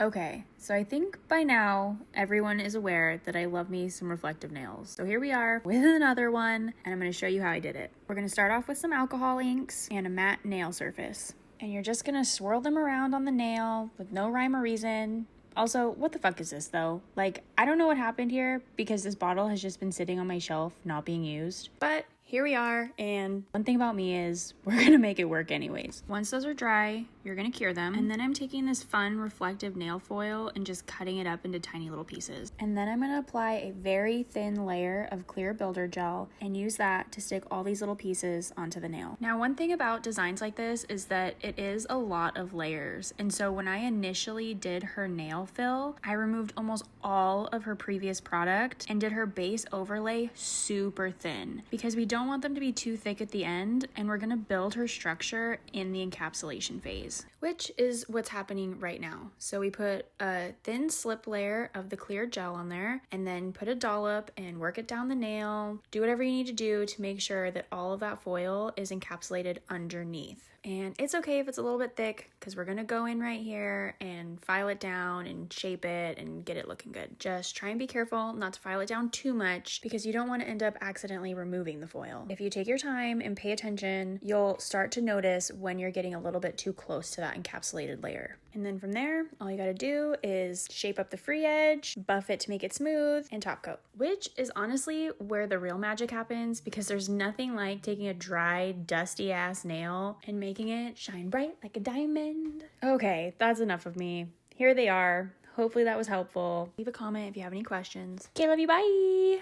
Okay, so I think by now everyone is aware that I love me some reflective nails. So here we are with another one, and I'm going to show you how I did it. We're going to start off with some alcohol inks and a matte nail surface. And you're just going to swirl them around on the nail with no rhyme or reason. Also, what the fuck is this though? Like, I don't know what happened here because this bottle has just been sitting on my shelf not being used. But here we are, and one thing about me is we're gonna make it work anyways. Once those are dry, you're gonna cure them, and then I'm taking this fun reflective nail foil and just cutting it up into tiny little pieces. And then I'm gonna apply a very thin layer of clear builder gel and use that to stick all these little pieces onto the nail. Now, one thing about designs like this is that it is a lot of layers, and so when I initially did her nail fill, I removed almost all of her previous product and did her base overlay super thin because we don't want them to be too thick at the end, and we're gonna build her structure in the encapsulation phase, which is what's happening right now. So we put a thin slip layer of the clear gel on there and then put a dollop and work it down the nail. Do whatever you need to do to make sure that all of that foil is encapsulated underneath. And it's okay if it's a little bit thick because we're gonna go in right here and file it down and shape it and get it looking good. Just try and be careful not to file it down too much because you don't want to end up accidentally removing the foil. If you take your time and pay attention, you'll start to notice when you're getting a little bit too close to that encapsulated layer. And then from there, all you gotta do is shape up the free edge, buff it to make it smooth, and top coat, which is honestly where the real magic happens because there's nothing like taking a dry, dusty ass nail and making it shine bright like a diamond. Okay, that's enough of me. Here they are. Hopefully that was helpful. Leave a comment if you have any questions. Okay, love you, bye!